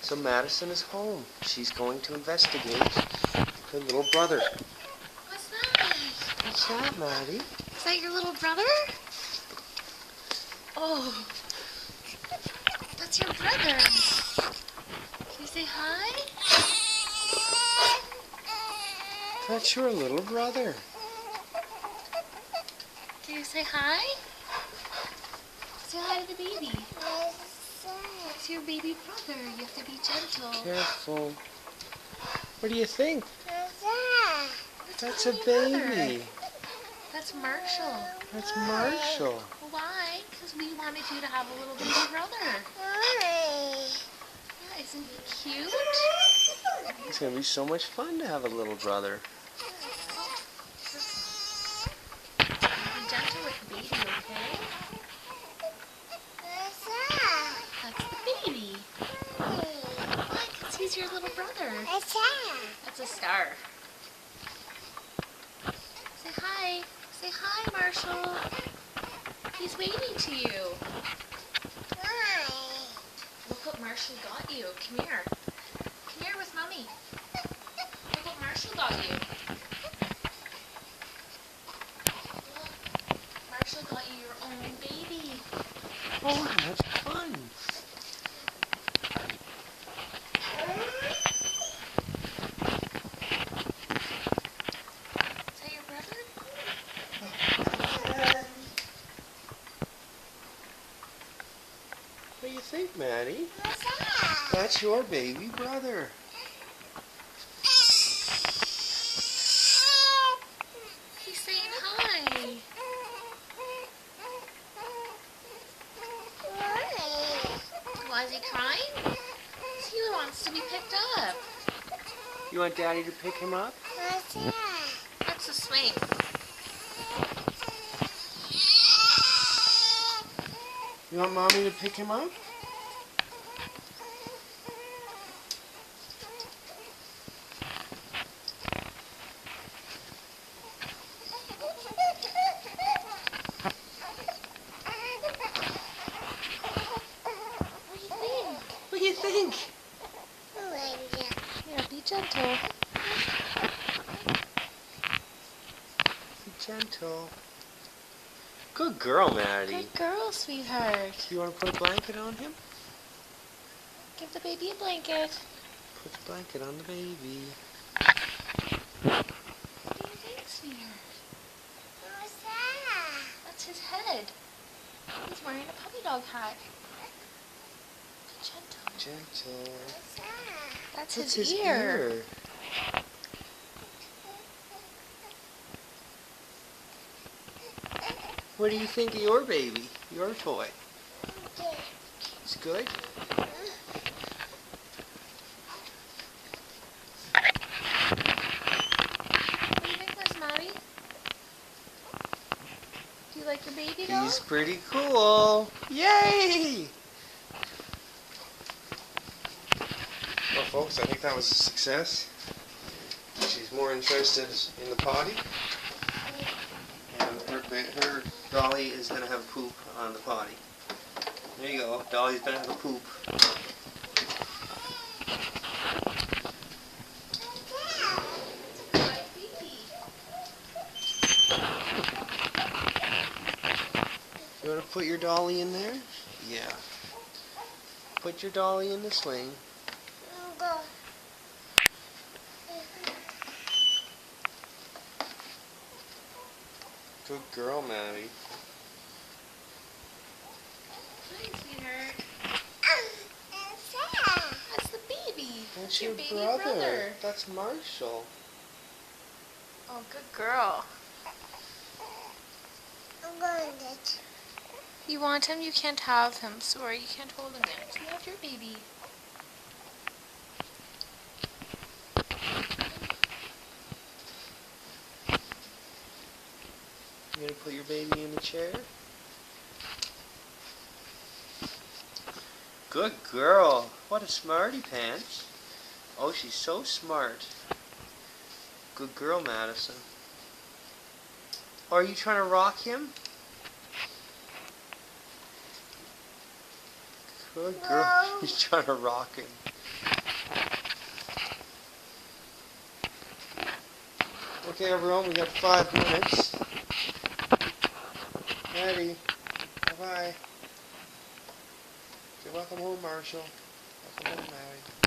So Madison is home. She's going to investigate her little brother. What's that? What's that, Maddie? Is that your little brother? Oh, that's your brother. Can you say hi? That's your little brother. Can you say hi? Say hi to the baby. That's your baby brother. You have to be gentle. Careful. What do you think? That's a baby brother. baby. That's Marshall. That's Marshall. Why? Because we wanted you to have a little baby brother. Yeah, isn't he cute? It's going to be so much fun to have a little brother. Be gentle with the baby, okay? That's the baby. Why? Because he's your little brother. That's a star. Say hi. Say hi, Marshall. He's waving to you. Look what Marshall got you. Come here. Come here with Mommy. Look what Marshall got you. Look. Marshall got you your own baby. Oh, how much fun. Is that your brother? What do you think, Maddie? That's your baby brother. He's saying hi. Why is he crying? He wants to be picked up. You want Daddy to pick him up? That's a swing. You want Mommy to pick him up? What do you think? What do you think? Yeah, be gentle. Be gentle. Good girl, Maddie. Good girl, sweetheart. You want to put a blanket on him? Give the baby a blanket. Put the blanket on the baby. What do you think, sweetheart? That's his head. He's wearing a puppy dog hat. Be gentle. Gentle. That's What's his his ear. ear? What do you think of your baby? Your toy? It's good? What do you think, Miss Maddie? Do you like your baby doll? He's pretty cool. Yay! Well, folks, I think that was a success. She's more interested in the potty. And her dolly is going to have poop on the potty. There you go. Dolly's going to have a poop. You want to put your dolly in there? Yeah. Put your dolly in the swing. Good girl, Maddie. Hi, sweetheart. That's the baby. That's your your baby brother. That's Marshall. Oh, good girl. You want him? You can't have him. Sorry, you can't hold him yet. You have your baby. You gonna put your baby in the chair? Good girl. What a smarty pants. Oh, she's so smart. Good girl, Madison. Are you trying to rock him? Good girl. He's trying to rock him. Okay, everyone, we got 5 minutes. Ready? Bye-bye. Okay, welcome home, Marshall. Welcome home, Maddie.